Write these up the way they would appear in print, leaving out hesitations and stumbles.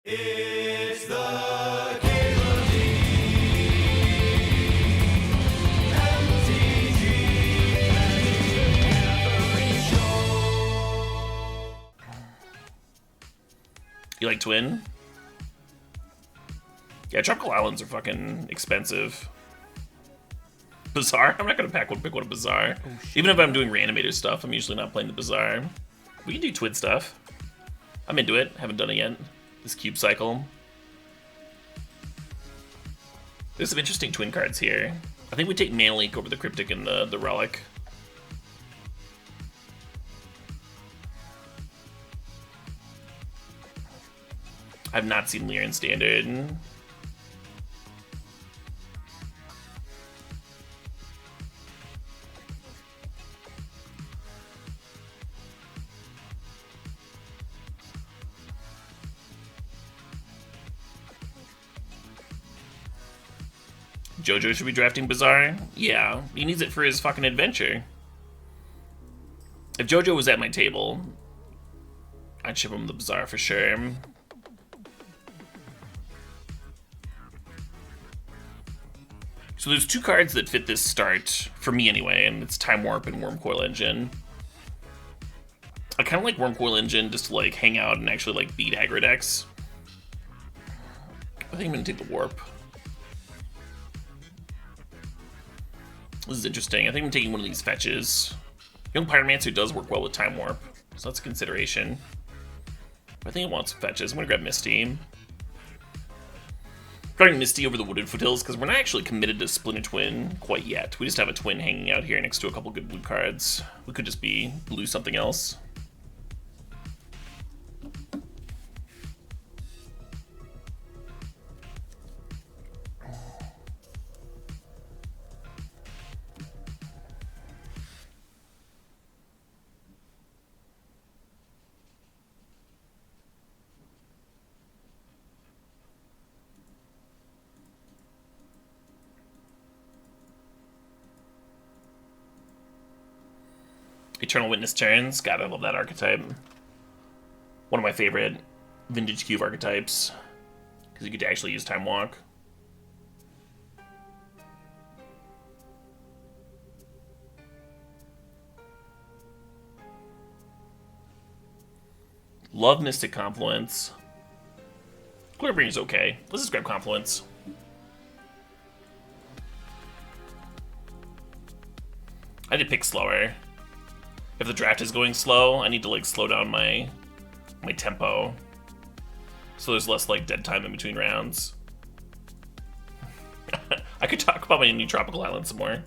It's the CalebDMTG Show. You like Twin? Yeah, Tropical Islands are fucking expensive. Bazaar? I'm not gonna pick one of Bazaar. Even if I'm doing Reanimator stuff, I'm usually not playing the Bazaar. We can do Twin stuff. I'm into it. Haven't done it yet. This cube cycle. There's some interesting Twin cards here. I think we take Mana Leak over the Cryptic and the Relic. I've not seen Lyran Standard. Jojo should be drafting Bazaar? Yeah, he needs it for his fucking adventure. If Jojo was at my table, I'd ship him the Bazaar for sure. So there's two cards that fit this start, for me anyway, and it's Time Warp and Wormcoil Engine. I kind of like Wormcoil Engine just to like hang out and actually like beat aggro decks. I think I'm gonna take the Warp. This is interesting. I think I'm taking one of these fetches. Young Pyromancer does work well with Time Warp, so that's a consideration. But I think it wants fetches. I'm gonna grab Misty. Grabbing Misty over the Wooded Foothills because we're not actually committed to Splinter Twin quite yet. We just have a Twin hanging out here next to a couple good blue cards. We could just be blue something else. Eternal Witness turns. God, I love that archetype. One of my favorite vintage cube archetypes. Because you get to actually use Time Walk. Love Mystic Confluence. Clearbringer's okay. Let's just grab Confluence. I did pick slower. If the draft is going slow, I need to like slow down my tempo, so there's less like dead time in between rounds. I could talk about my new Tropical Island some more.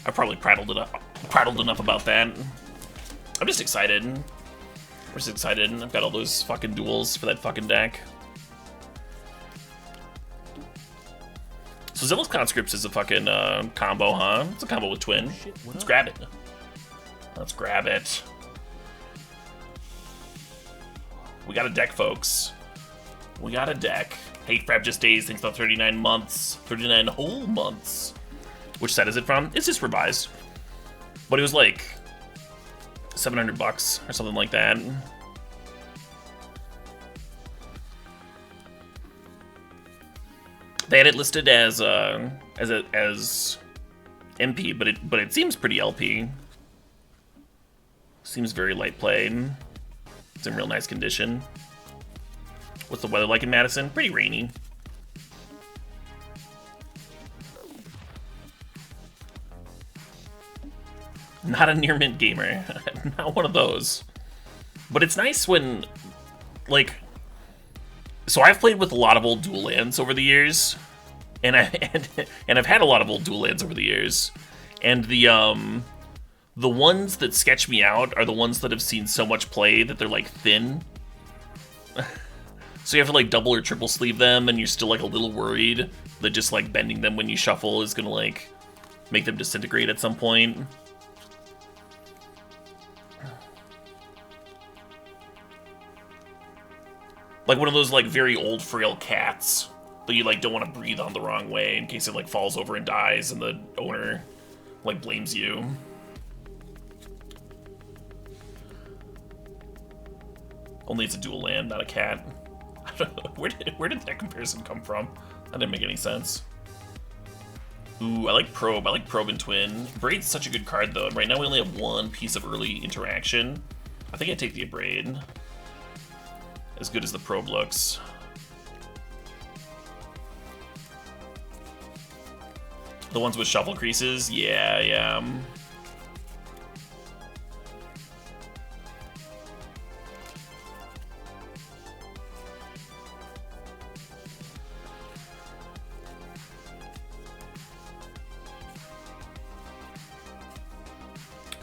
I probably prattled enough about that. I'm just excited. I'm just excited. I've got all those fucking duels for that fucking deck. So Zillow's Conscripts is a fucking combo, huh? It's a combo with Twin. Let's grab it. Let's grab it. We got a deck, folks. We got a deck. Hate Frab just days, thinks about 39 months. 39 whole months. Which set is it from? It's just revised. But it was like $700 or something like that. They had it listed as MP, but it seems pretty LP. Seems very light played. It's in real nice condition. What's the weather like in Madison? Pretty rainy. Not a near mint gamer. Not one of those. But it's nice when, like, so I've played with a lot of old dual lands over the years, and I've had a lot of old dual lands over the years, and the ones that sketch me out are the ones that have seen so much play that they're like thin. So you have to like double or triple sleeve them, and you're still like a little worried that just like bending them when you shuffle is gonna like make them disintegrate at some point. Like one of those like very old frail cats that you like don't want to breathe on the wrong way in case it like falls over and dies and the owner like blames you. Only it's a dual land, not a cat. I don't know. Where did that comparison come from? That didn't make any sense. Ooh, I like Probe. I like Probe and Twin. Abraid's such a good card, though. Right now we only have one piece of early interaction. I think I'd take the Abraid. As good as the Probe looks. The ones with shuffle creases? Yeah.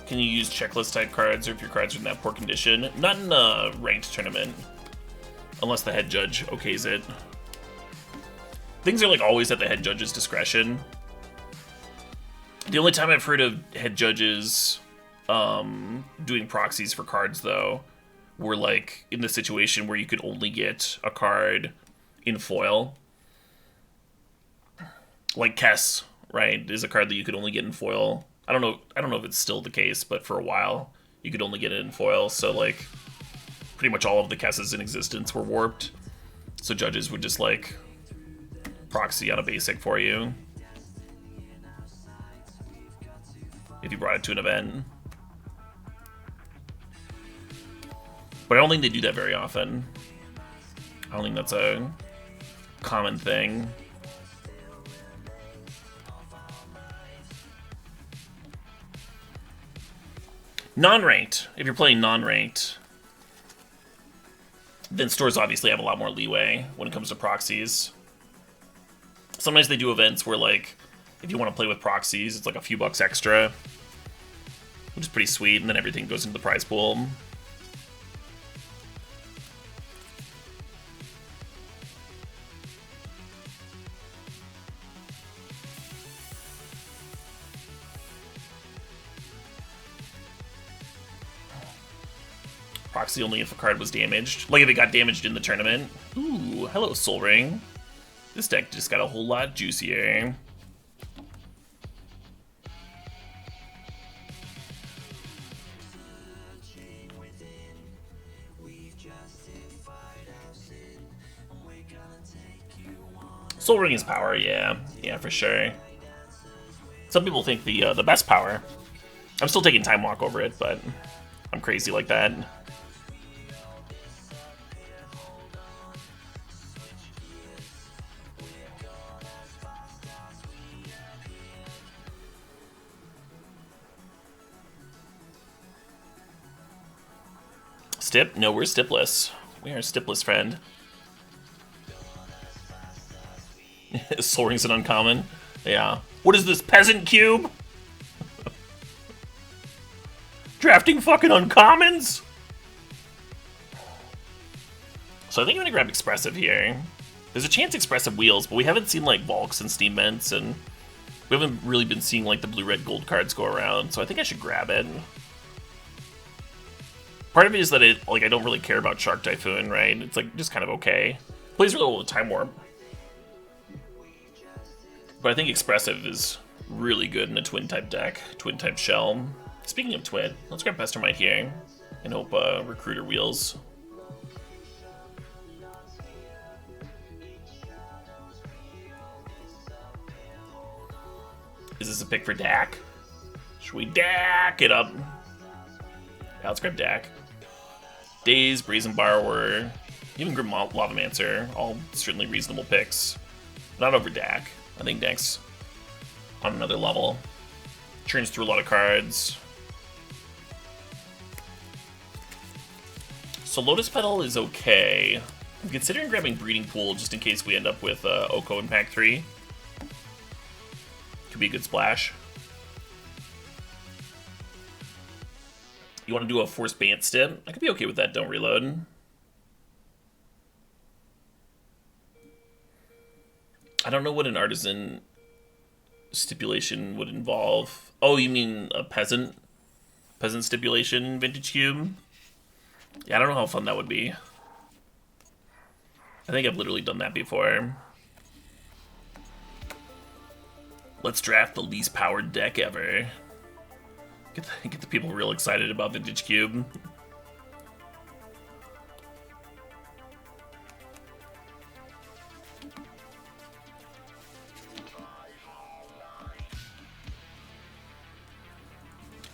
Can you use checklist type cards or if your cards are in that poor condition? Not in a ranked tournament. Unless the head judge okays it. Things are like always at the head judge's discretion. The only time I've heard of head judges doing proxies for cards, though, were like in the situation where you could only get a card in foil. Like Kess, right, is a card that you could only get in foil. I don't know if it's still the case, but for a while you could only get it in foil. So like, pretty much all of the Kesses in existence were warped. So judges would just like proxy on a basic for you if you brought it to an event. But I don't think they do that very often. I don't think that's a common thing. Non-ranked. If you're playing non-ranked, then stores obviously have a lot more leeway when it comes to proxies. Sometimes they do events where, like, if you want to play with proxies, it's like a few bucks extra, which is pretty sweet, and then everything goes into the prize pool. Proxy only if a card was damaged. Like if it got damaged in the tournament. Ooh, hello, Soul Ring. This deck just got a whole lot juicier. Soul Ring is power, yeah. Yeah, for sure. Some people think the best power. I'm still taking Time Walk over it, but I'm crazy like that. Stip? No, we're stipless. We are stipless, friend. Soul Ring's an uncommon. Yeah. What is this, peasant cube? Drafting fucking uncommons? So I think I'm gonna grab Expressive here. There's a chance Expressive wheels, but we haven't seen like Volks and Steam Vents, and we haven't really been seeing like the blue, red, gold cards go around, so I think I should grab it. Part of me is that I don't really care about Shark Typhoon, right? It's like just kind of okay. Plays really well with Time Warp. But I think Expressive is really good in a Twin type deck, Twin type shell. Speaking of Twin, let's grab Pestermite here and hope Recruiter wheels. Is this a pick for Dak? Should we Dak it up? Yeah, let's grab Dak. Daze, Brazen Borrower, even Grim Lavamancer, all certainly reasonable picks. Not over Dak. I think Dak's on another level. Churns through a lot of cards. So Lotus Petal is okay. I'm considering grabbing Breeding Pool just in case we end up with Oko in Pack 3. Could be a good splash. You want to do a Force Bant Stip? I could be okay with that, don't reload. I don't know what an Artisan stipulation would involve. Oh, you mean a Peasant stipulation Vintage Cube? Yeah, I don't know how fun that would be. I think I've literally done that before. Let's draft the least powered deck ever. Get the people real excited about Vintage Cube.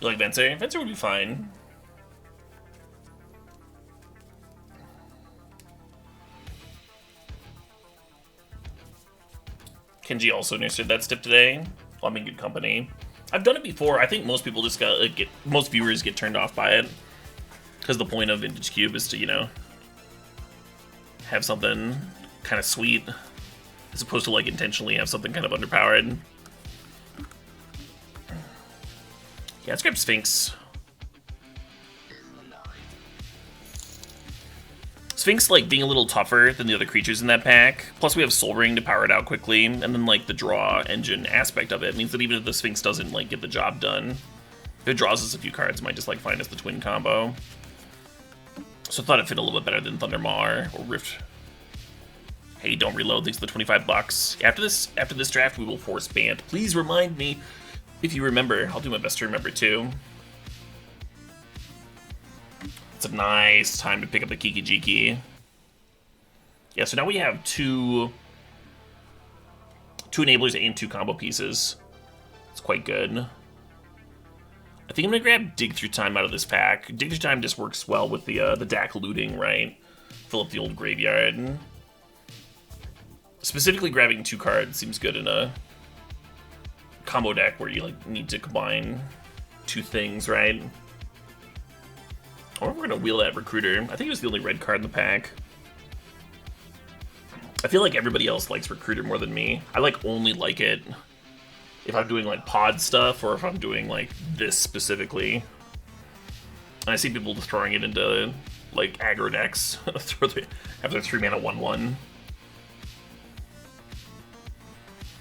You like Venser? Venser would be fine. Kenji also nurtured that step today. Well, I'm in good company. I've done it before. I think most people just got most viewers get turned off by it because the point of Vintage Cube is to, you know, have something kind of sweet as opposed to like intentionally have something kind of underpowered. Yeah, let's grab Sphinx. Sphinx, like, being a little tougher than the other creatures in that pack. Plus, we have Soul Ring to power it out quickly. And then, like, the draw engine aspect of it means that even if the Sphinx doesn't, like, get the job done, if it draws us a few cards, it might just, like, find us the twin combo. So I thought it fit a little bit better than Thunder Maw or Rift. Hey, don't reload. Thanks for the 25 bucks. After this draft, we will force Bant. Please remind me if you remember. I'll do my best to remember, too. It's a nice time to pick up the Kiki Jiki. Yeah, so now we have two enablers and 2 combo pieces. It's quite good. I think I'm gonna grab Dig Through Time out of this pack. Dig Through Time just works well with the deck looting, right? Fill up the old graveyard. Specifically, grabbing 2 cards seems good in a combo deck where you like need to combine 2 things, right? Or we're gonna wheel that Recruiter. I think it was the only red card in the pack. I feel like everybody else likes Recruiter more than me. I like only like it if I'm doing like pod stuff or if I'm doing like this specifically. And I see people throwing it into like aggro decks after 3 mana 1/1.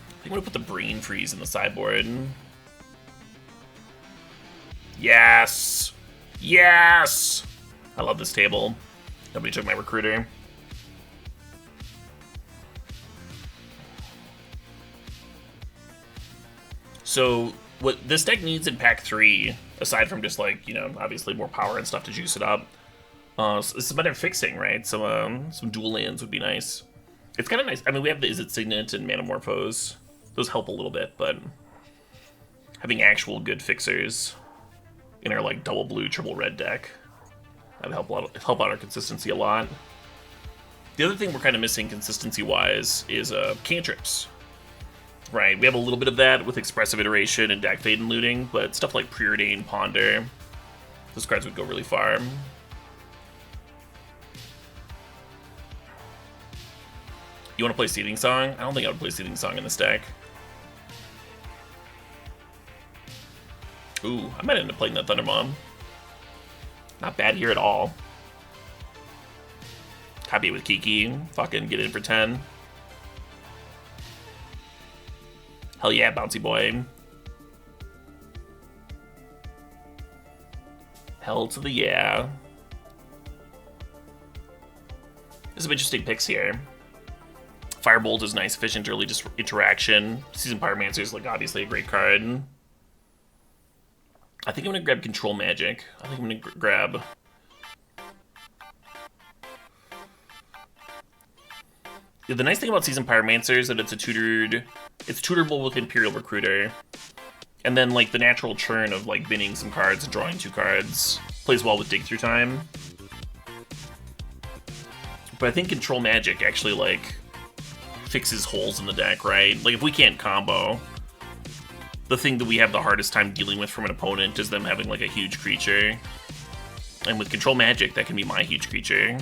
I think I'm gonna put the Brain Freeze in the sideboard. Yes! Yes! I love this table. Nobody took my Recruiter. So, what this deck needs in pack 3, aside from just like, you know, obviously more power and stuff to juice it up, it's a matter of fixing, right? So, some dual lands would be nice. It's kind of nice. I mean, we have the Is It Signet and Manamorphose. Those help a little bit, but having actual good fixers in our like double blue, triple red deck, that'd help out our consistency a lot. The other thing we're kind of missing consistency-wise is cantrips. Right, we have a little bit of that with Expressive Iteration and Deck Fade and Looting, but stuff like Preordain, Ponder, those cards would go really far. You want to play Seething Song? I don't think I would play Seething Song in this deck. Ooh, I might end up playing that Thunder Mom. Not bad here at all. Copy it with Kiki. Fucking get in for 10. Hell yeah, Bouncy Boy. Hell to the yeah. There's some interesting picks here. Firebolt is nice, efficient early interaction. Seasoned Pyromancer is like obviously a great card. I think I'm gonna grab Control Magic. I think I'm gonna grab. Yeah, the nice thing about Seasoned Pyromancer is that it's tutorable with Imperial Recruiter. And then like the natural churn of like binning some cards and drawing 2 cards plays well with Dig Through Time. But I think Control Magic actually like fixes holes in the deck, right? Like if we can't combo, the thing that we have the hardest time dealing with from an opponent is them having like a huge creature. And with Control Magic, that can be my huge creature.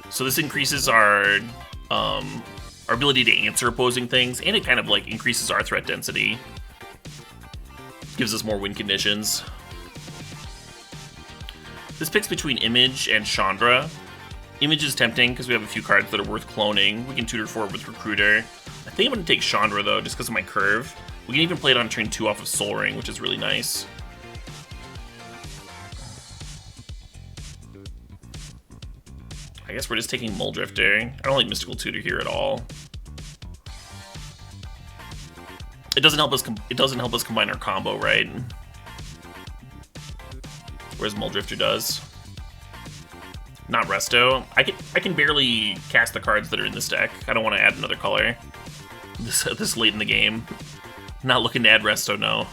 So this increases our ability to answer opposing things, and it kind of like increases our threat density. Gives us more win conditions. This picks between Image and Chandra. Image is tempting because we have a few cards that are worth cloning. We can tutor forward with Recruiter. I think I'm going to take Chandra though, just because of my curve. We can even play it on turn 2 off of Soul Ring, which is really nice. I guess we're just taking Muldrifter. I don't like Mystical Tutor here at all. It doesn't help us. It doesn't help us combine our combo, right? Whereas Muldrifter does. Not Resto. I can barely cast the cards that are in this deck. I don't want to add another color this late in the game. Not looking to add Resto, no.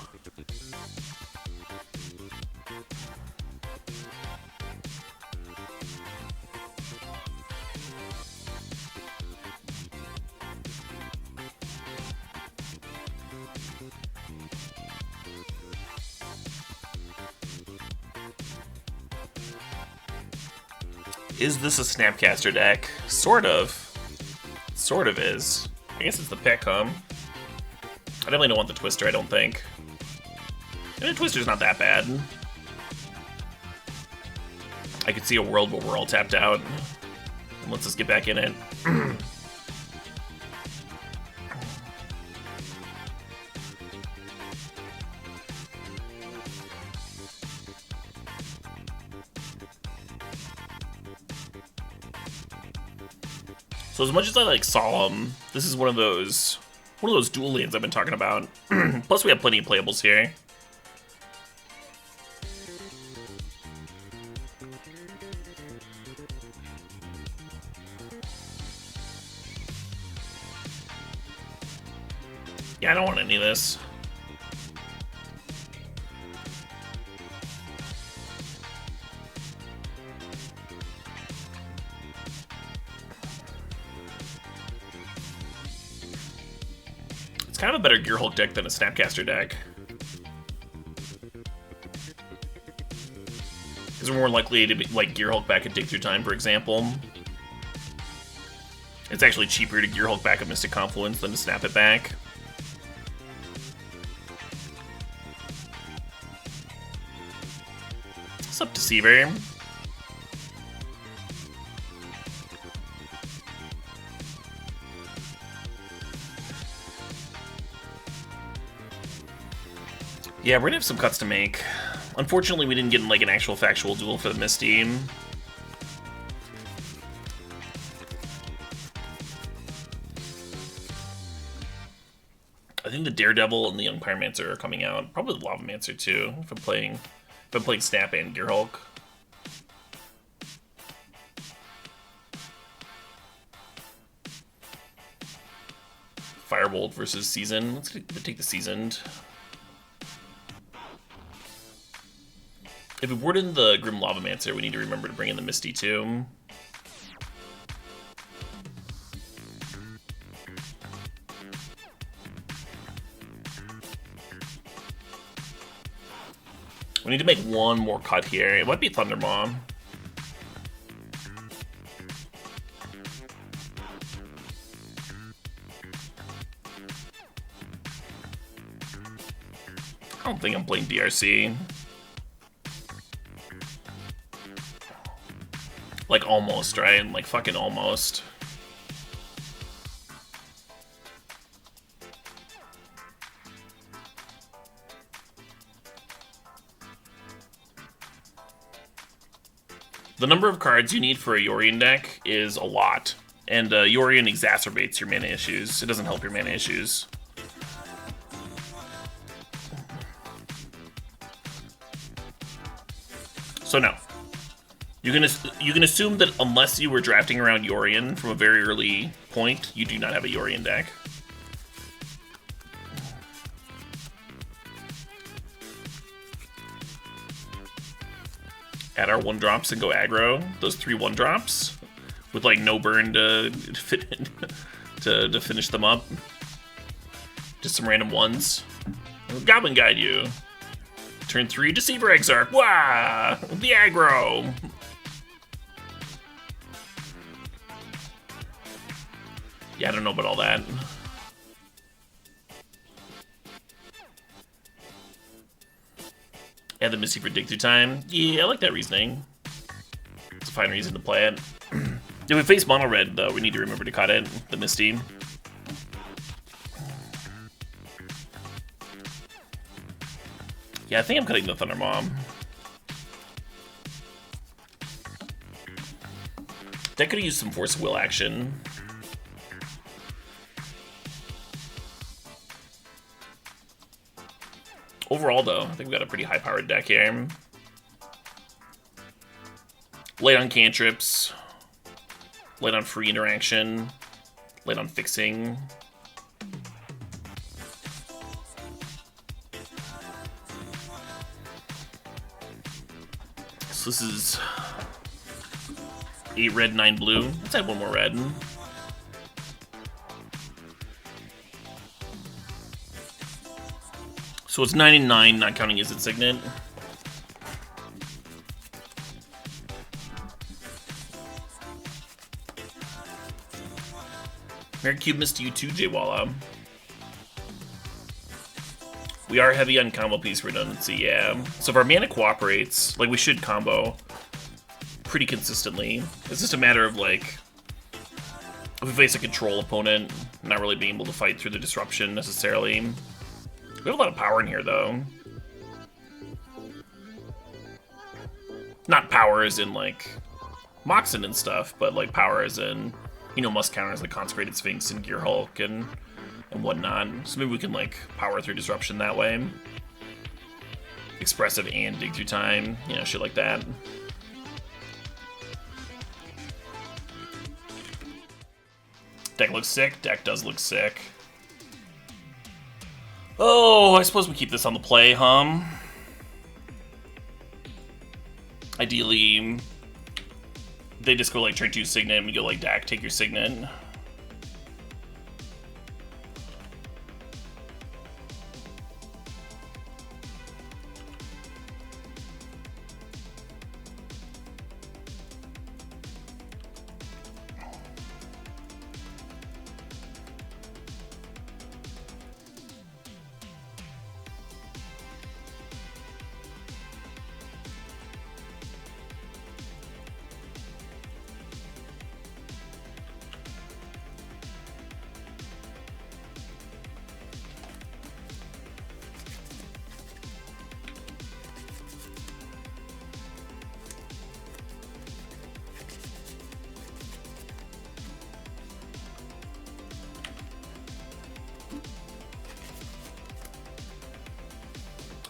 Is this a Snapcaster deck? Sort of. Sort of is. I guess it's the pick, huh? I definitely don't want the Twister, I don't think. And the Twister's not that bad. I could see a world where we're all tapped out. Let's just get back in it. So as much as I like Solemn, this is one of those dual lanes I've been talking about. Plus we have plenty of playables here. Yeah, I don't want any of this. It's kind of a better Gearhulk deck than a Snapcaster deck. Because we're more likely to be like Gearhulk back at Dig Through Time, for example. It's actually cheaper to Gearhulk back at Mystic Confluence than to snap it back. What's up, Deceiver? Yeah, we're gonna have some cuts to make. Unfortunately, we didn't get like an actual factual duel for the Misty. I think the Daredevil and the Young Pyromancer are coming out. Probably the Lavamancer too, if I'm playing Snap and Gearhulk. Firebolt versus Season. Let's take the Seasoned. If we ward in the Grim Lavamancer, we need to remember to bring in the Misty too. We need to make one more cut here. It might be Thunder Mom. I don't think I'm playing DRC. Like, almost, right? Like, fucking almost. The number of cards you need for a Yorion deck is a lot. And Yorion exacerbates your mana issues. It doesn't help your mana issues. So no. You can assume that unless you were drafting around Yorion from a very early point, you do not have a Yorion deck. Add our 1-drops and go aggro. Those 3 1-drops with like no burn to fit in, to finish them up. Just some random ones. Goblin Guide you. Turn 3 Deceiver Exarch. Wah! The aggro. Yeah, I don't know about all that. Add the Misty for Dig Through Time. Yeah, I like that reasoning. It's a fine reason to play it. If we face mono red, though, we need to remember to cut it. The Misty. Yeah, I think I'm cutting the Thunder Mom. That could have used some Force of Will action. Overall, though, I think we've got a pretty high-powered deck here. Late on cantrips. Late on free interaction. Late on fixing. So this is 8 red, 9 blue. Let's add 1 more red. So it's 9 and 9, not counting Izzet Signet. Merry Cubist to you too, J-Walla. We are heavy on combo piece redundancy, yeah. So if our mana cooperates, like we should combo pretty consistently. It's just a matter of like, if we face a control opponent, not really being able to fight through the disruption necessarily. We have a lot of power in here though. Not power as in like Moxen and stuff, but like power as in, you know, must counters like Consecrated Sphinx and Gear Hulk and whatnot. So maybe we can like power through disruption that way. Expressive and dig through time, you know, shit like that. Deck looks sick. Deck does look sick. Oh, I suppose we keep this on the play, Ideally, they just go like turn 2 Signet and we go like Dak, take your Signet.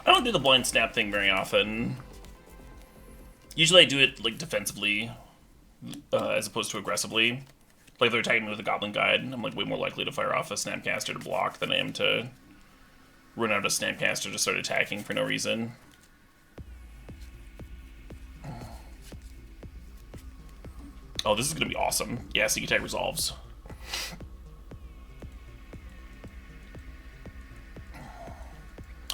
I don't do the blind snap thing very often. Usually I do it like defensively, as opposed to aggressively. Like if they're attacking me with a Goblin Guide, I'm like way more likely to fire off a Snapcaster to block than I am to run out a Snapcaster to start attacking for no reason. Oh, this is gonna be awesome. Yeah, Sneak Attack resolves.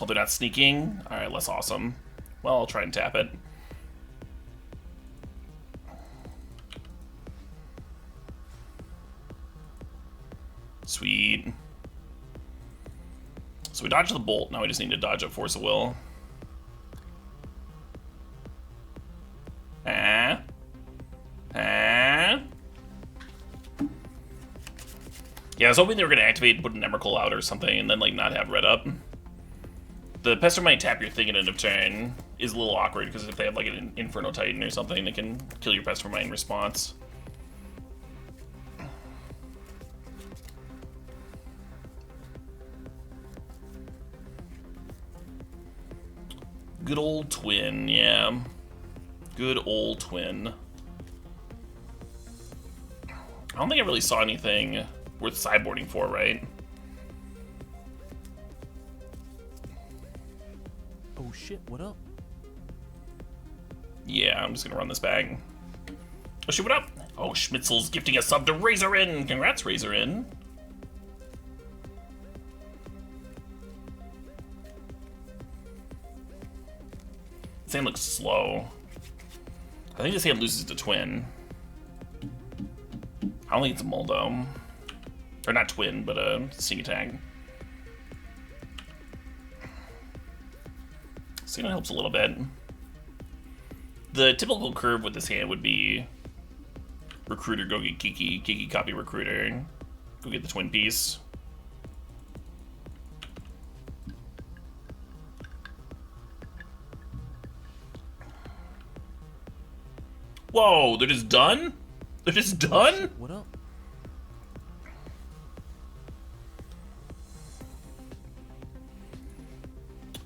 Oh, they're not sneaking? Alright, less awesome. Well, I'll try and tap it. Sweet. So we dodged the bolt, now we just need to dodge up Force of Will. Ah. Ah. Yeah, I was hoping they were going to activate and put an Emrakul out or something and then like not have red up. The Pester might tap your thing at end of turn is a little awkward because if they have like an Inferno Titan or something, they can kill your Pester Mine in response. Good old Twin, yeah. Good old Twin. I don't think I really saw anything worth sideboarding for, right? Oh shit, what up? Yeah, I'm just gonna run this bag. Oh shit, what up? Oh, Schmitzel's gifting a sub to Razorin! Congrats, Razorin. This hand looks slow. I think this hand loses to Twin. I don't think it's a Moldo. Or not Twin, but a Sneak Attack. So that helps a little bit. The typical curve with this hand would be Recruiter, go get Kiki, Kiki copy Recruiter, go get the Twin piece. Whoa, they're just done? They're just done? What up?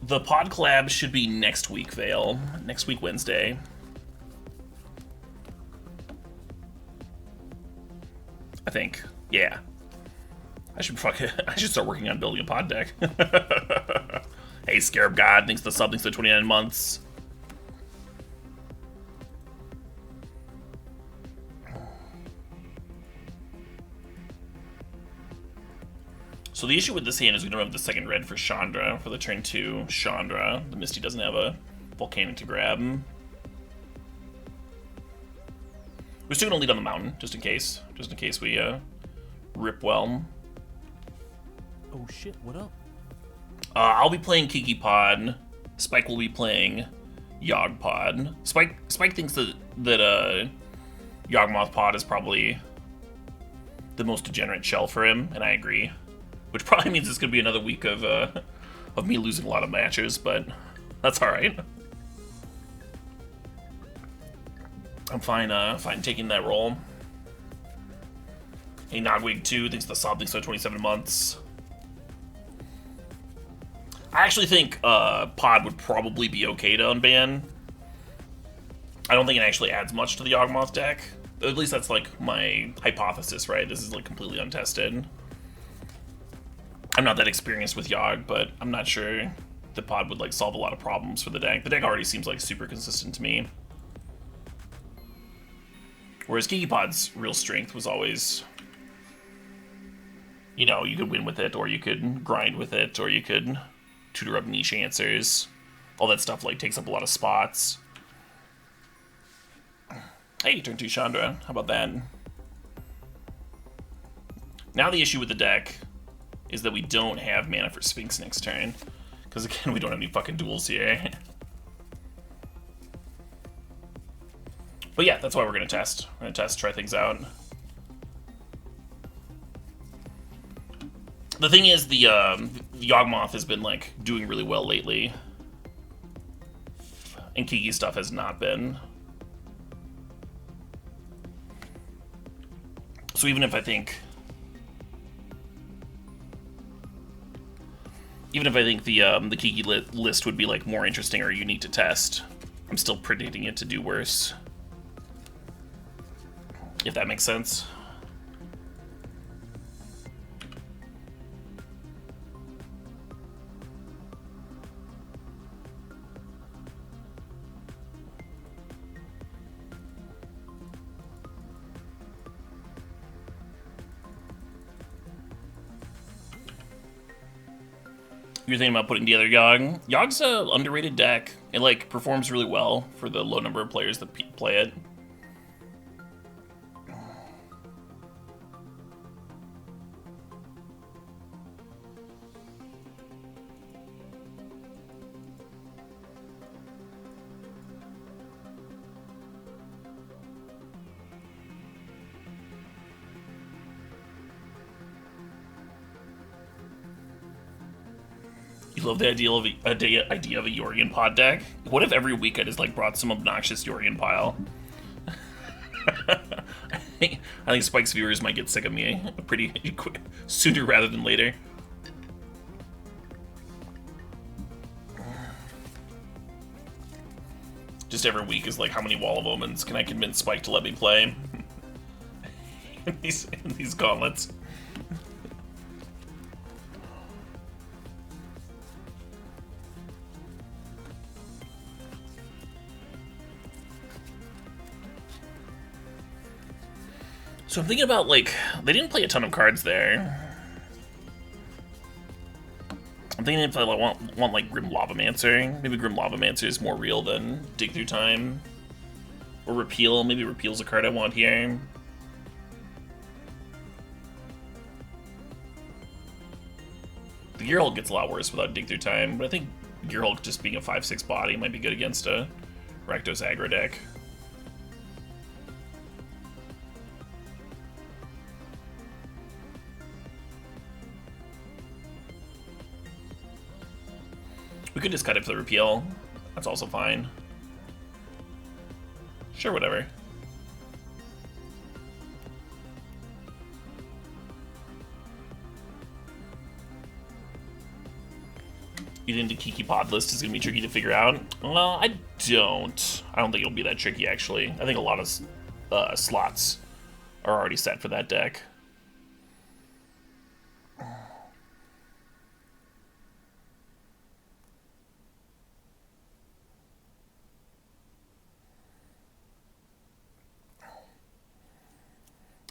The pod collab should be next week, Vale. Next week, Wednesday. I think. Yeah. I should start working on building a pod deck. Hey, Scarab God, thanks for the sub, thanks for the 29 months. So the issue with this hand is we don't have the second red for Chandra for the turn 2 Chandra. The Misty doesn't have a Volcanic to grab. We're still gonna lead on the mountain, just in case. Just in case we Ripwhelm. Oh shit, what up? I'll be playing Kiki Pod. Spike will be playing Yawgmoth. Spike thinks that Yawgmoth Pod is probably the most degenerate shell for him, and I agree. Which probably means it's gonna be another week of me losing a lot of matches, but that's all right. I'm fine taking that role. A Nodwig 2 thinks the Sob thinks so 27 months. I actually think Pod would probably be okay to unban. I don't think it actually adds much to the Yawgmoth deck. At least that's like my hypothesis, right? This is like completely untested. I'm not that experienced with Yawg, but I'm not sure the Pod would like solve a lot of problems for the deck. The deck already seems like super consistent to me. Whereas Kiki Pod's real strength was always, you know, you could win with it, or you could grind with it, or you could tutor up niche answers. All that stuff like takes up a lot of spots. Hey, turn 2 Chandra. How about that? Now the issue with the deck is that we don't have mana for Sphinx next turn. Because again, we don't have any fucking duels here. But yeah, that's why we're gonna test. We're gonna try things out. The thing is, the Yawgmoth has been like doing really well lately, and Kiki stuff has not been. So even if I think the Kiki list would be like more interesting or unique to test, I'm still predicting it to do worse. If that makes sense. You're thinking about putting together Yawg. Yawg's a underrated deck. It like performs really well for the low number of players that play it. You love the idea of a Yorian pod deck? What if every week I just like brought some obnoxious Yorian pile? I think Spike's viewers might get sick of me pretty quick, sooner rather than later. Just every week is like, how many Wall of Omens can I convince Spike to let me play? in these gauntlets. So I'm thinking about, like, they didn't play a ton of cards there. I'm thinking if I want like, Grim Lavamancer. Maybe Grim Lavamancer is more real than Dig Through Time. Or Repeal. Maybe Repeal's a card I want here. The Gearhulk gets a lot worse without Dig Through Time, but I think Gearhulk just being a 5/6 body might be good against a Rakdos aggro deck. We could just cut it for the repeal. That's also fine. Sure, whatever. You think the Kiki pod list is going to be tricky to figure out? Well, I don't think it'll be that tricky, actually. I think a lot of slots are already set for that deck.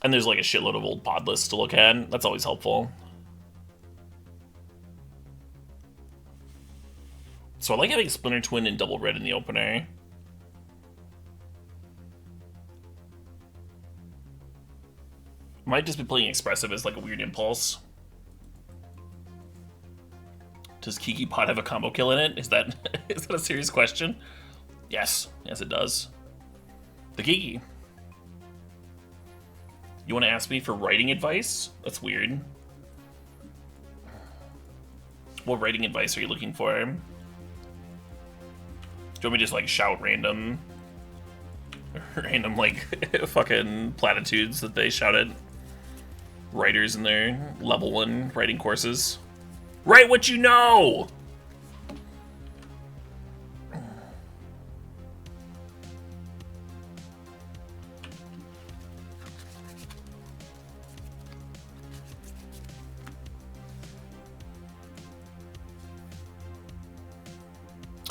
And there's like a shitload of old pod lists to look at. That's always helpful. So I like having Splinter Twin and Double Red in the opener. Might just be playing expressive as like a weird impulse. Does Kiki Pot have a combo kill in it? Is that is that a serious question? Yes, yes it does. The Kiki. You want to ask me for writing advice? That's weird. What writing advice are you looking for? Do you want me to just like shout random like fucking platitudes that they shout at writers in their level 1 writing courses? Write what you know!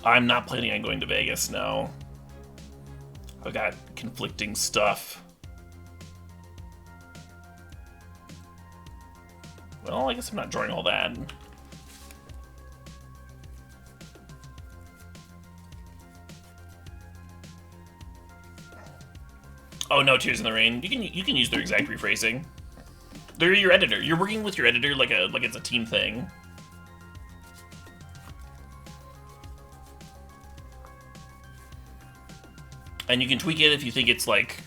I'm not planning on going to Vegas, no. I've got conflicting stuff. Well, I guess I'm not drawing all that. Oh no, Tears in the Rain. You can use their exact rephrasing. They're your editor. You're working with your editor like it's a team thing. And you can tweak it if you think it's like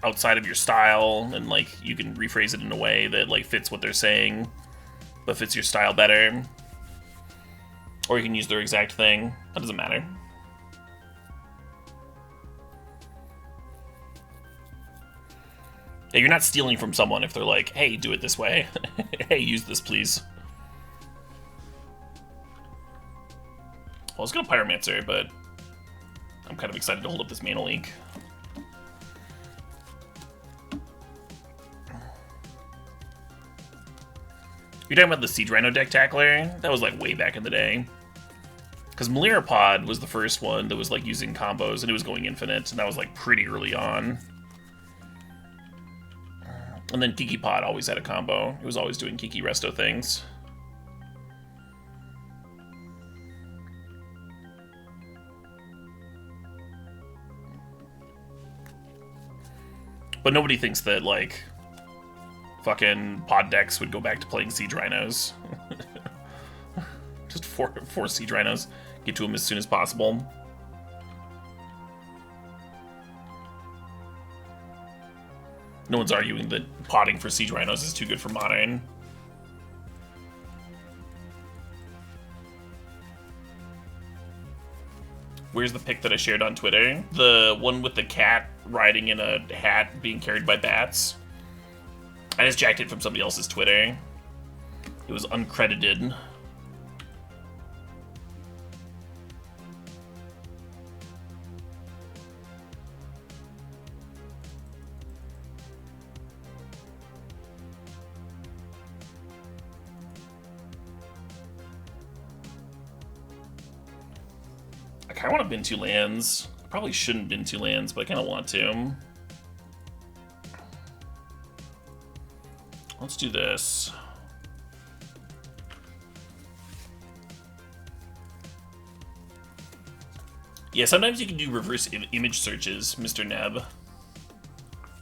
outside of your style, and like you can rephrase it in a way that like fits what they're saying, but fits your style better. Or you can use their exact thing. That doesn't matter. Yeah, you're not stealing from someone if they're like, hey, do it this way. Hey, use this, please. Well, I was gonna Pyromancer, but I'm kind of excited to hold up this Mana Leak. You're talking about the Siege Rhino deck tackler? That was like way back in the day. Because Melirapod was the first one that was like using combos and it was going infinite, and that was like pretty early on. And then Kiki Pod always had a combo. It was always doing Kiki Resto things. But nobody thinks that, like, fucking pod decks would go back to playing Siege Rhinos. Just four Siege Rhinos. Get to them as soon as possible. No one's arguing that potting for Siege Rhinos is too good for Modern. Where's the pic that I shared on Twitter? The one with the cat riding in a hat being carried by bats. I just jacked it from somebody else's Twitter. It was uncredited. I want to bin 2 lands. I probably shouldn't bin 2 lands, but I kind of want to. Let's do this. Yeah, sometimes you can do reverse image searches, Mr. Neb,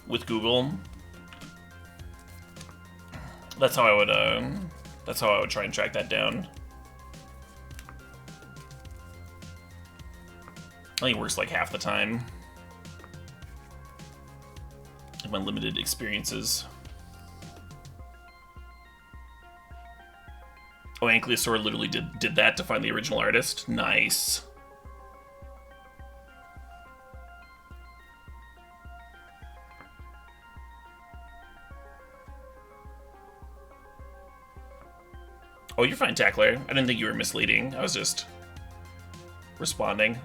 with Google. That's how I would try and track that down. I think it works like half the time. In my limited experiences. Oh, Ankylosaur literally did that to find the original artist. Nice. Oh, you're fine, Tackler. I didn't think you were misleading. I was just responding.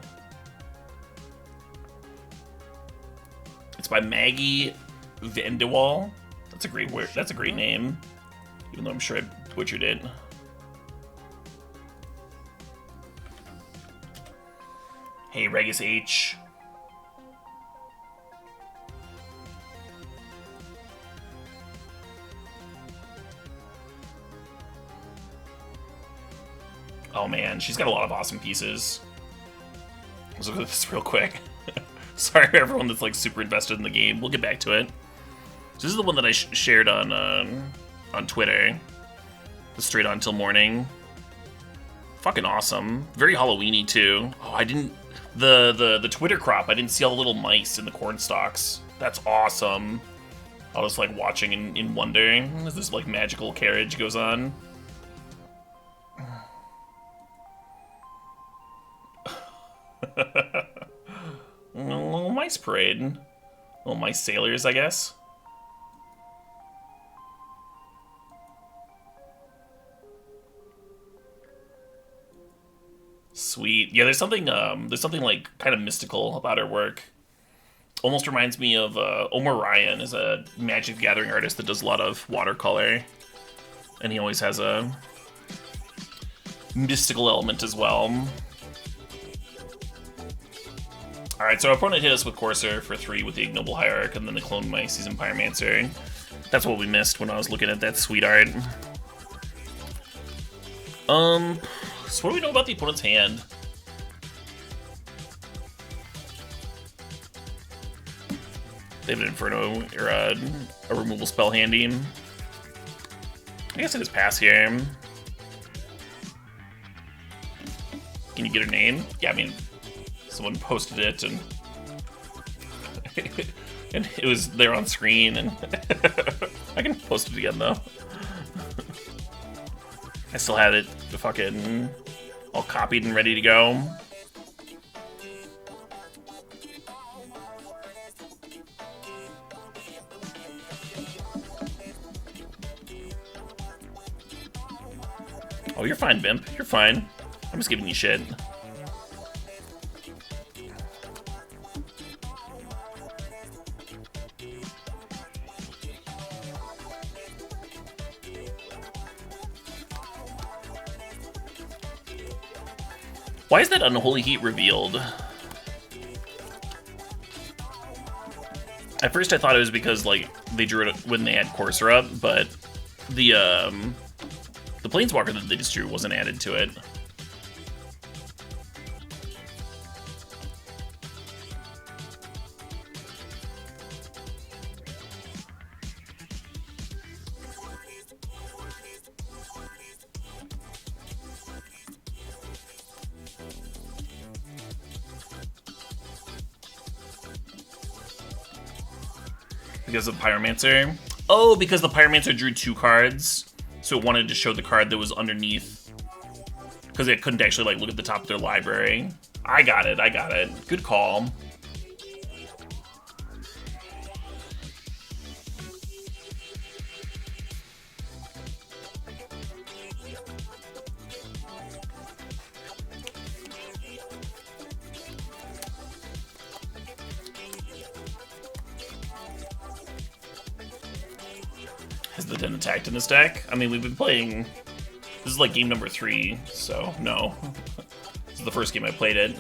It's by Maggie Vandewall. That's a great word. That's a great name, even though I'm sure I butchered it. Hey, Regis H. Oh man, she's got a lot of awesome pieces. Let's look at this real quick. Sorry for everyone that's like super invested in the game. We'll get back to it. So this is the one that I shared on Twitter. The straight on till morning. Fucking awesome. Very Halloweeny too. Oh, I didn't the Twitter crop. I didn't see all the little mice in the corn stalks. That's awesome. I was like watching in wonder as this like magical carriage goes on. Little mice parade. Little mice sailors, I guess. Sweet. Yeah, there's something like kind of mystical about her work. Almost reminds me of Omar Ryan is a Magic the Gathering artist that does a lot of watercolor. And he always has a mystical element as well. Alright, so our opponent hit us with Courser for 3 with the Ignoble Hierarch and then the Clone Mice, he's in Pyromancer. That's what we missed when I was looking at that sweet art. So what do we know about the opponent's hand? They have an Inferno or a removal spell handy. I guess I just pass here. Can you get her name? Yeah, I mean, someone posted it and and it was there on screen, and I can post it again though. I still had it fucking all copied and ready to go. Oh, you're fine, Bimp. You're fine. I'm just giving you shit. Why is that Unholy Heat revealed? At first I thought it was because, like, they drew it when they had Courser up, but the Planeswalker that they just drew wasn't added to it. Because of Pyromancer? Oh, because the Pyromancer drew 2 cards, so it wanted to show the card that was underneath. Because it couldn't actually like look at the top of their library. I got it, I got it. Good call. Has the Den attacked in this deck? I mean, we've been playing... This is like game number 3, so no. This is the first game I played it.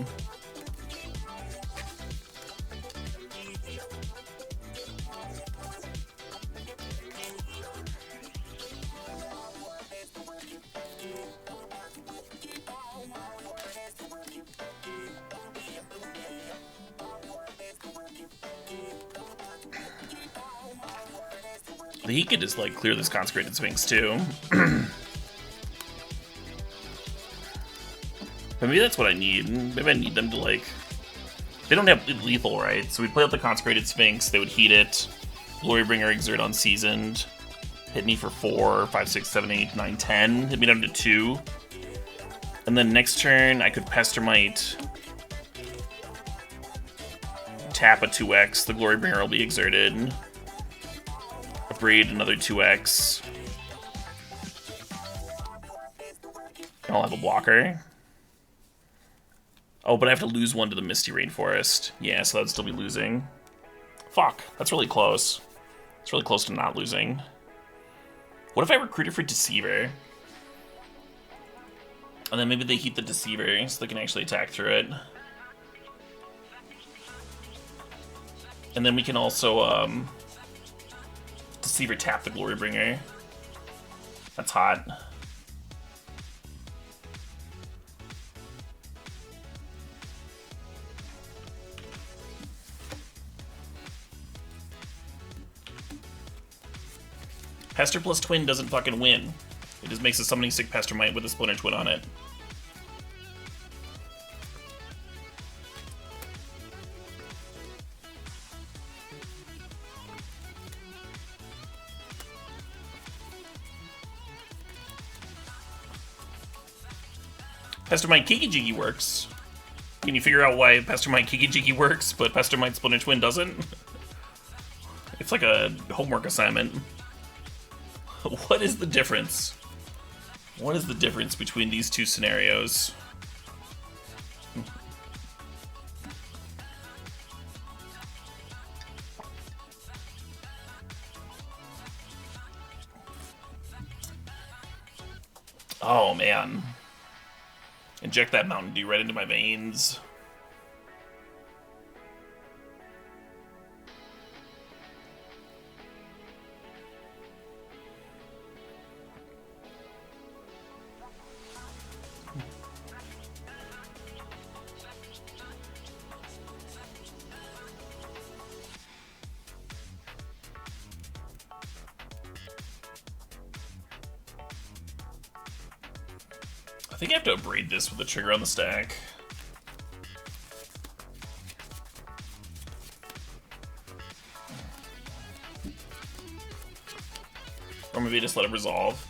He could just like clear this Consecrated Sphinx too. But maybe that's what I need. Maybe I need them to like... They don't have lethal, right? So we'd play out the Consecrated Sphinx, they would heat it. Glorybringer, Exert Unseasoned. Hit me for 4, 5, 6, 7, 8, 9, 10. Hit me down to 2. And then next turn, I could Pestermite. Tap a 2x, the Glorybringer will be exerted. Braid another 2x. I'll have a blocker. Oh, but I have to lose 1 to the Misty Rainforest. Yeah, so that'd still be losing. Fuck, that's really close. It's really close to not losing. What if I recruit it for Deceiver? And then maybe they heat the Deceiver so they can actually attack through it. And then we can also, Deceiver tap the Glorybringer. That's hot. Pester plus Twin doesn't fucking win. It just makes a Summoning Stick Pestermite with a Splinter Twin on it. Pestermite Kiki Jiki works. Can you figure out why Pestermite Kiki Jiki works, but Pestermite Splinter Twin doesn't? It's like a homework assignment. What is the difference? What is the difference between these two scenarios? Oh man. Inject that Mountain Dew right into my veins. I think I have to abrade this with the trigger on the stack. Or maybe just let it resolve.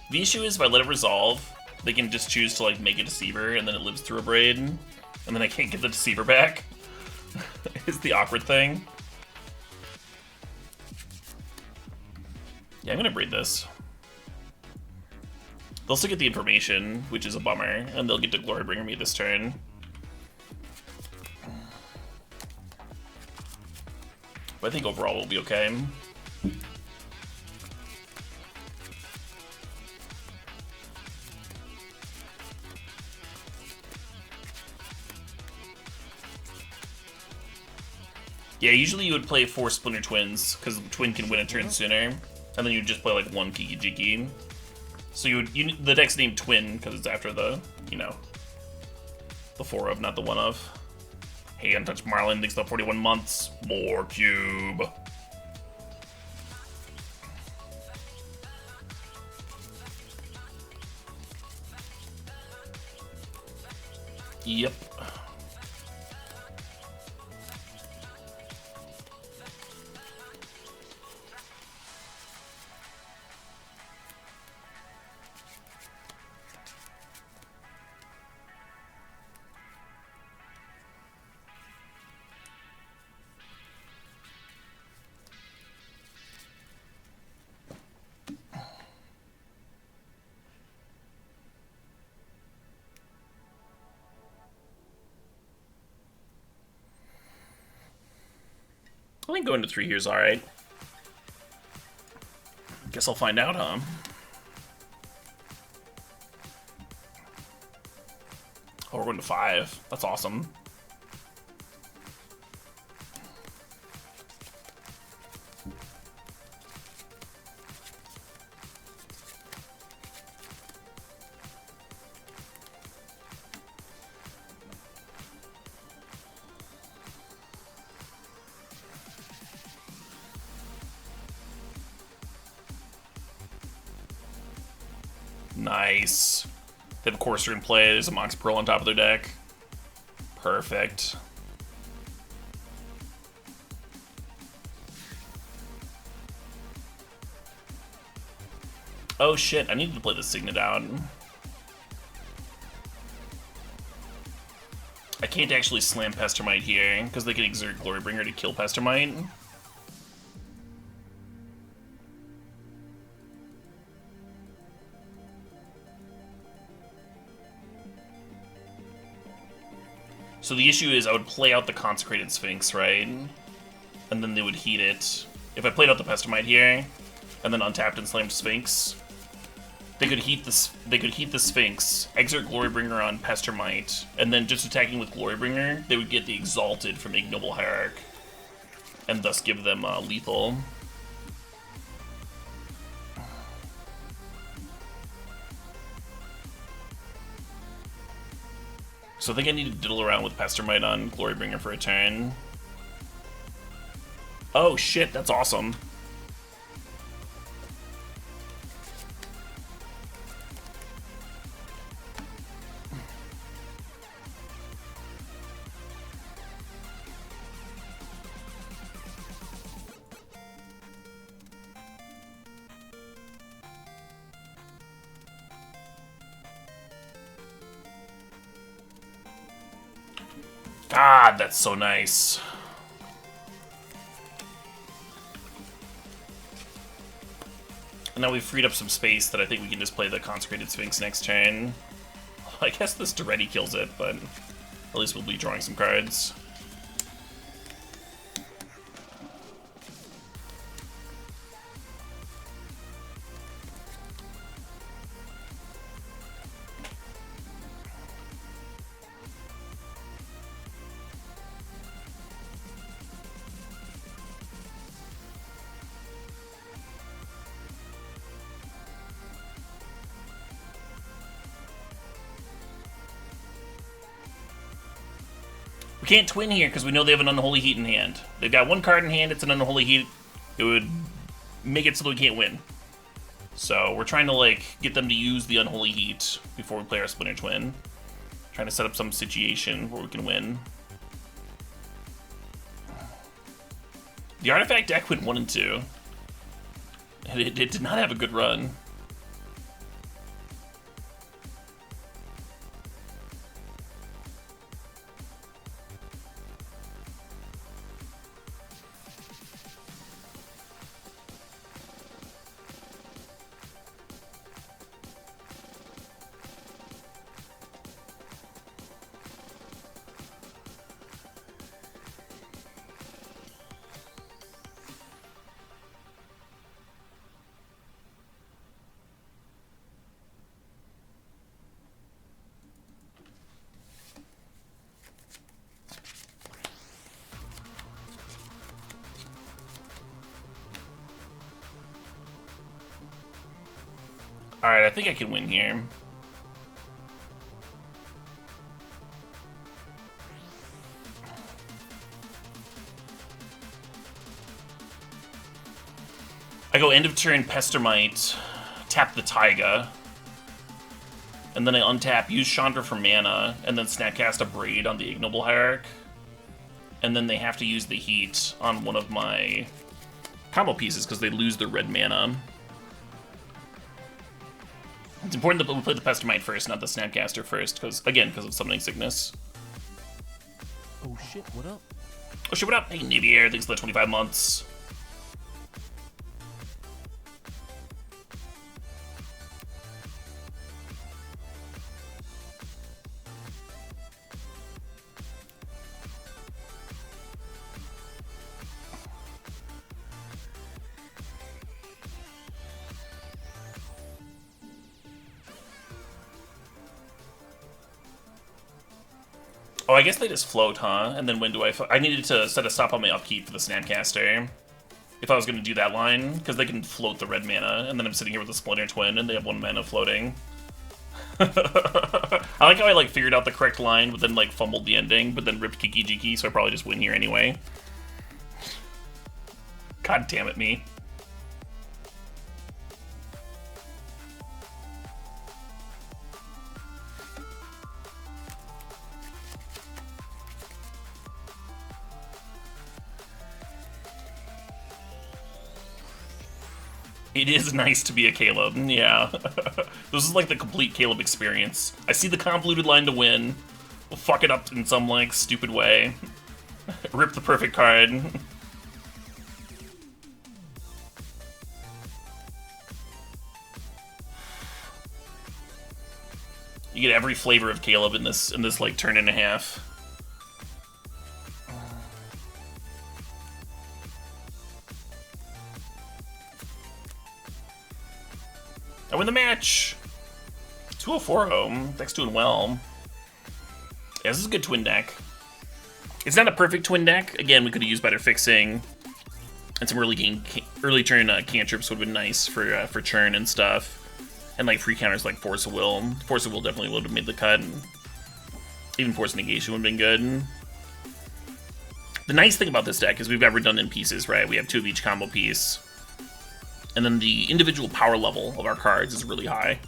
The issue is if I let it resolve, they can just choose to like make a Deceiver and then it lives through a braid, and then I can't get the Deceiver back. Is the awkward thing. Yeah, I'm gonna braid this. They'll still get the information, which is a bummer, and they'll get to Glorybringer me this turn. But I think overall we'll be okay. Yeah, usually you would play 4 Splinter Twins, because the Twin can win a turn sooner, and then you'd just play like 1 Kiki Jiki. So the deck's named Twin because it's after the, you know, the 4 of, not the 1 of. Hey, Untouched Marlin, thanks for 41 months. More cube. Yep. I think going to 3 here is alright. Guess I'll find out, huh? Oh, we're going to 5. That's awesome. Nice. They have a Courser in play. There's a Mox Pearl on top of their deck. Perfect. Oh shit, I needed to play the Signet out. I can't actually slam Pestermite here, because they can exert Glorybringer to kill Pestermite. So the issue is I would play out the Consecrated Sphinx, right? And then they would heat it. If I played out the Pestermite here, and then untapped and slammed Sphinx, they could heat this. They could heat the Sphinx, exert Glorybringer on Pestermite, and then just attacking with Glorybringer, they would get the Exalted from Ignoble Hierarch, and thus give them lethal. So I think I need to diddle around with Pestermite on Glorybringer for a turn. Oh shit, that's awesome. God, that's so nice. And now we've freed up some space that I think we can just play the Consecrated Sphinx next turn. I guess this already kills it, but at least we'll be drawing some cards. We can't twin here because we know they have an Unholy Heat in hand. They've got one card in hand, it's an Unholy Heat. It would make it so that we can't win. So we're trying to, like, get them to use the Unholy Heat before we play our Splinter Twin. Trying to set up some situation where we can win. The Artifact deck went 1 and 2. And it did not have a good run. Alright, I think I can win here. I go end of turn Pestermite, tap the Taiga, and then I untap, use Chandra for mana, and then Snapcast a Braid on the Ignoble Hierarch. And then they have to use the Heat on one of my combo pieces because they lose their red mana. It's important that we play the Pestermite first, not the Snapcaster first, because of Summoning Sickness. Oh shit, what up? Oh shit, what up? Hey, Navier, thanks for the 25 months. Oh, I guess they just float, huh? And then when do I needed to set a stop on my upkeep for the Snapcaster. If I was going to do that line, because they can float the red mana, and then I'm sitting here with a Splinter Twin, and they have 1 mana floating. I like how I, like, figured out the correct line, but then, like, fumbled the ending, but then ripped Kiki Jiki, so I probably just win here anyway. God damn it, me. It is nice to be a Caleb, yeah. This is like the complete Caleb experience. I see the convoluted line to win. We'll fuck it up in some, like, stupid way. Rip the perfect card. You get every flavor of Caleb in this like turn and a half. I win the match! 2-0-4-0. Deck's doing well. Yeah, this is a good twin deck. It's not a perfect twin deck. Again, we could have used better fixing. And some early turn cantrips would have been nice for churn and stuff. And like free counters like Force of Will. Force of Will definitely would have made the cut. Even Force Negation would have been good. The nice thing about this deck is we've got redundant pieces, right? We have 2 of each combo piece. And then the individual power level of our cards is really high.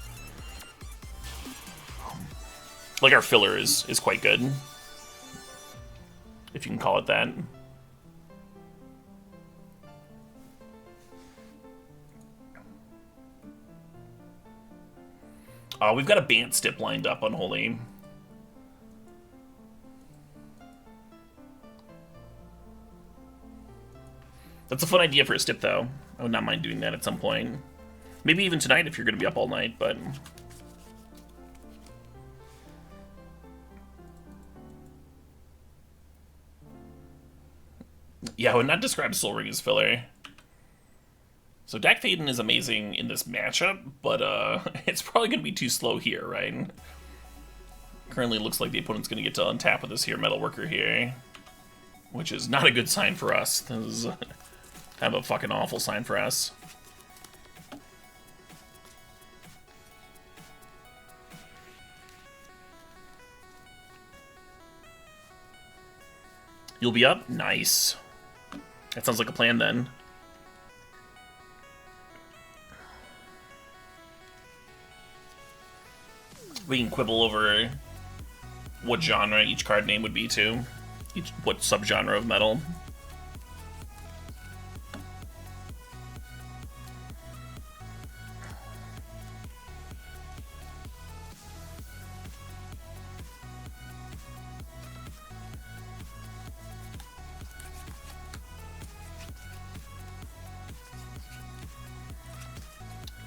Like our filler is quite good. If you can call it that. We've got a Bant Stip lined up, Unholy. That's a fun idea for a stip, though. I would not mind doing that at some point. Maybe even tonight if you're going to be up all night, but... Yeah, I would not describe Soul Ring as filler. So Dak Faden is amazing in this matchup, but it's probably going to be too slow here, right? Currently looks like the opponent's going to get to untap with this here Metalworker here, which is not a good sign for us. This is kind of a fucking awful sign for us. You'll be up? Nice. That sounds like a plan then. We can quibble over what genre each card name would be too. What subgenre of metal.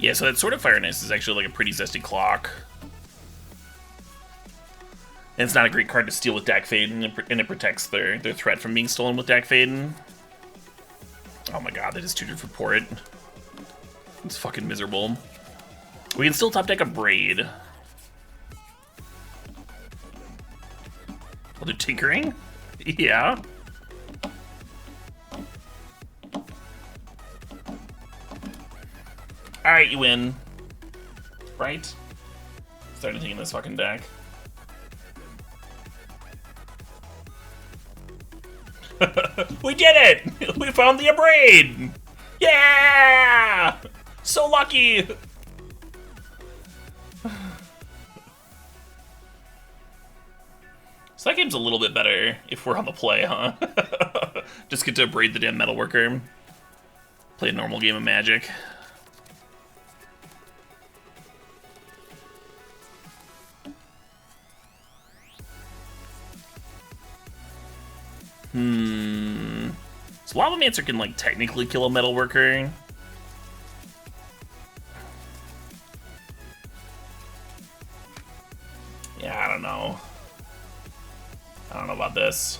Yeah, so that Sword of Fireness is actually like a pretty zesty clock. And it's not a great card to steal with Dak Faden, and it protects their threat from being stolen with Dak Faden. Oh my god, they just tutored for Port. It's fucking miserable. We can still top deck a Braid. Oh, they're tinkering? Yeah. Alright, you win. Right? Is there anything in this fucking deck? We did it! We found the Abrade! Yeah! So lucky! So that game's a little bit better if we're on the play, huh? Just get to Abrade the damn Metalworker. Play a normal game of Magic. So Lavamancer can, like, technically kill a Metalworker. Yeah, I don't know. I don't know about this.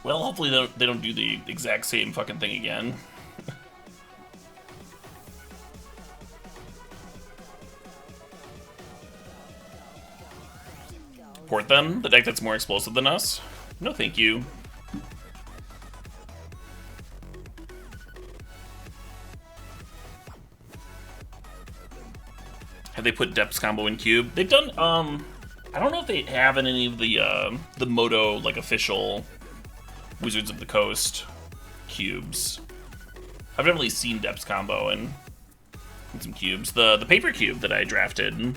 Well, hopefully they don't do the exact same fucking thing again. Port them? The deck that's more explosive than us? No thank you. Have they put Depths combo in Cube? They've done, I don't know if they have in any of the Moto, like, official Wizards of the Coast cubes. I've never really seen Depths combo in some cubes. The paper cube that I drafted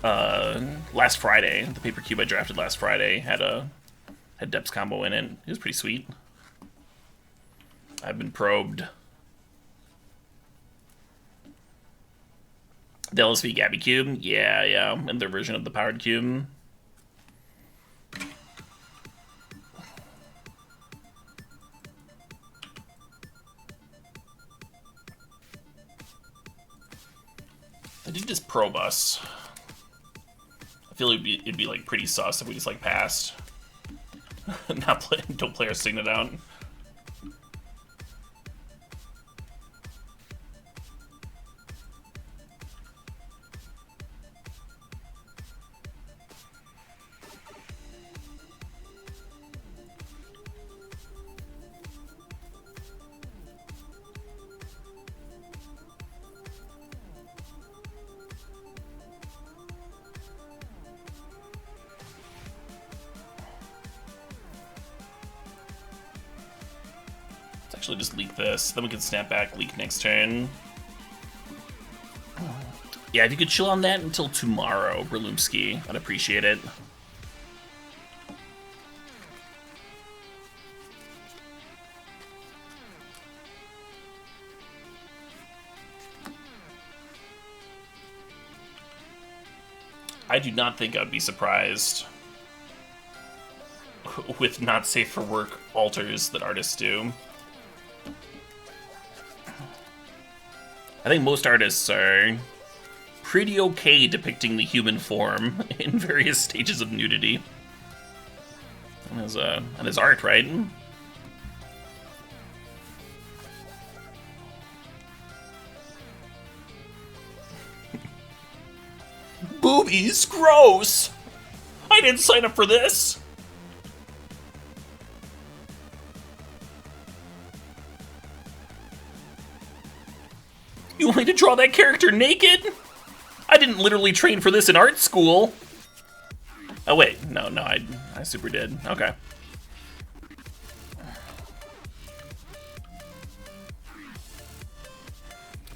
last Friday, the paper cube I drafted last Friday had Depths combo in it. It was pretty sweet. I've been probed. The LSV Gabby cube, yeah, and their version of the powered cube. They did just probe us. I feel it'd be like pretty sus if we just like passed. Don't play our Signet out. Actually just leak this, then we can snap back, leak next turn. Yeah, if you could chill on that until tomorrow, Berlumsky, I'd appreciate it. I do not think I'd be surprised with not safe for work alters that artists do. I think most artists are pretty okay depicting the human form in various stages of nudity. And his art, right? Boobies, gross! I didn't sign up for this! You want me to draw that character naked? I didn't literally train for this in art school. Oh wait, no, I super did. Okay.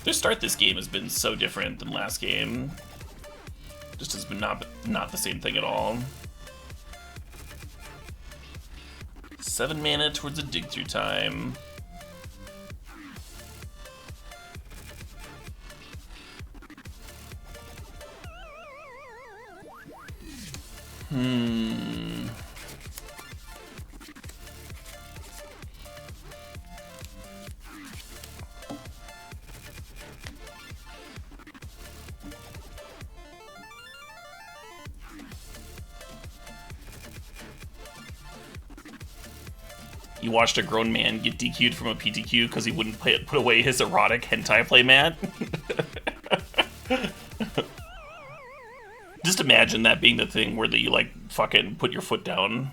Their start this game has been so different than last game. Just has been not the same thing at all. 7 mana towards a dig through time. You watched a grown man get DQ'd from a PTQ because he wouldn't put away his erotic hentai playmat? Just imagine that being the thing where you, like, fucking put your foot down.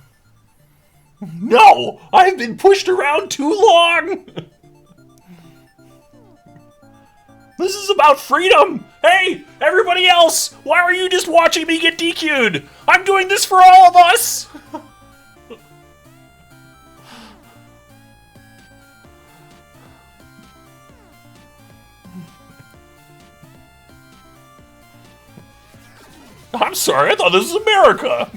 No! I've been pushed around too long! This is about freedom! Hey, everybody else! Why are you just watching me get DQ'd? I'm doing this for all of us! I'm sorry, I thought this was America!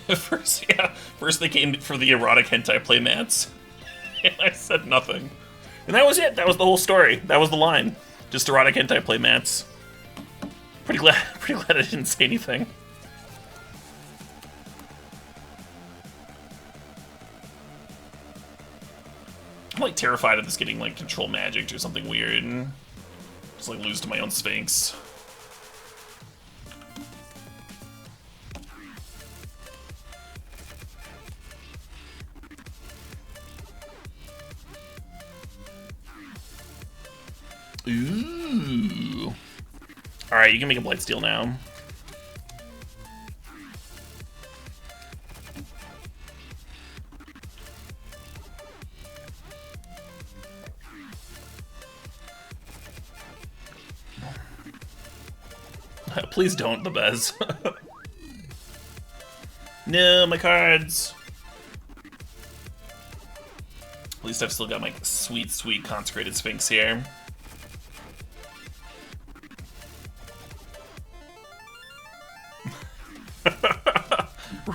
First they came for the erotic hentai playmats. And I said nothing. And that was it, that was the whole story. That was the line. Just erotic hentai playmats. Pretty glad I didn't say anything. I'm like terrified of this getting like control magic or something weird and just like lose to my own Sphinx. Ooh. Alright, you can make a Blightsteel now. Please don't, the Bez. No, my cards. At least I've still got my sweet, sweet Consecrated Sphinx here.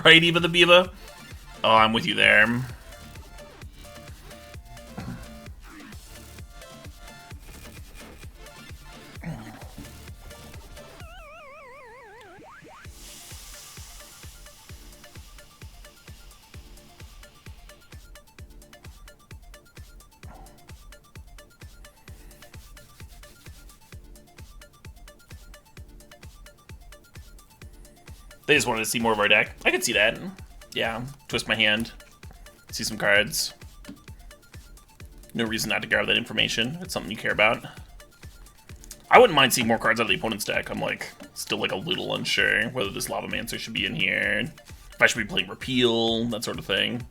Right, Eva the Beaver? Oh, I'm with you there. They just wanted to see more of our deck. I could see that. Yeah, twist my hand. See some cards. No reason not to grab that information. It's something you care about. I wouldn't mind seeing more cards out of the opponent's deck. I'm like, still like a little unsure whether this Lavamancer should be in here. If I should be playing Repeal, that sort of thing.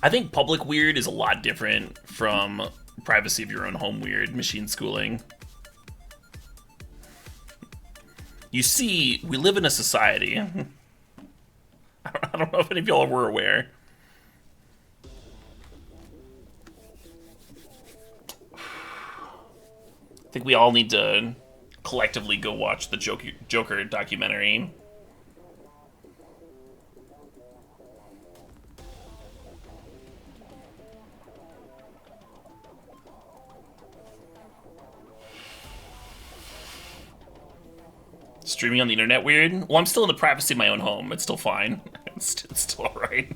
I think public weird is a lot different from privacy of your own home weird, machine schooling. You see, we live in a society. I don't know if any of y'all were aware. I think we all need to collectively go watch the Joker documentary. Streaming on the internet weird? Well, I'm still in the privacy of my own home. It's still fine. It's still alright.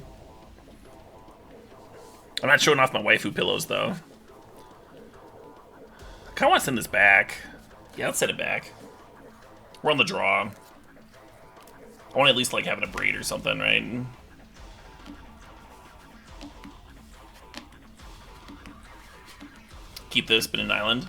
I'm not showing off my waifu pillows, though. I kinda want to send this back. Yeah, let's send it back. We're on the draw. I want to at least, like, have it a braid or something, right? Keep this, Spinning Island.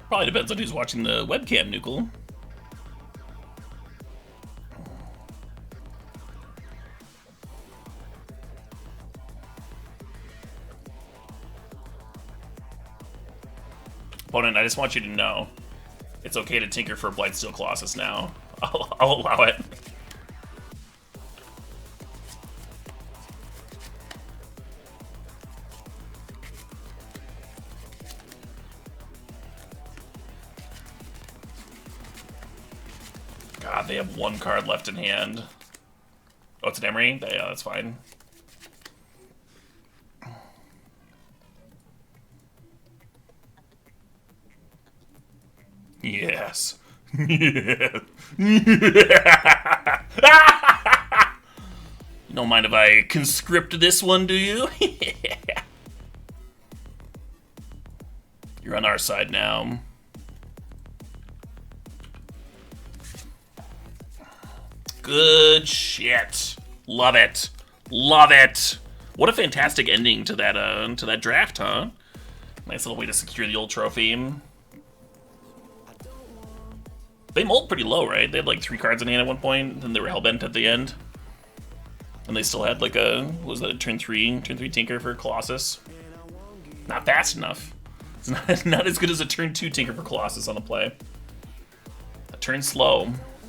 Probably depends on who's watching the webcam, Nukel. Opponent, I just want you to know, it's okay to tinker for Blightsteel Colossus now. I'll allow it. God, they have one card left in hand. Oh, it's an Emery? Yeah, that's fine. Yes. Yeah. You don't mind if I conscript this one, do you? You're on our side now. Good shit. Love it. Love it. What a fantastic ending to that draft, huh? Nice little way to secure the old trophy. They mulled pretty low, right? They had like 3 cards in hand at one point, then they were hellbent at the end. And they still had like a, what was that, a turn 3 Tinker for Colossus? Not fast enough. It's not as good as a turn 2 Tinker for Colossus on the play. A turn slow.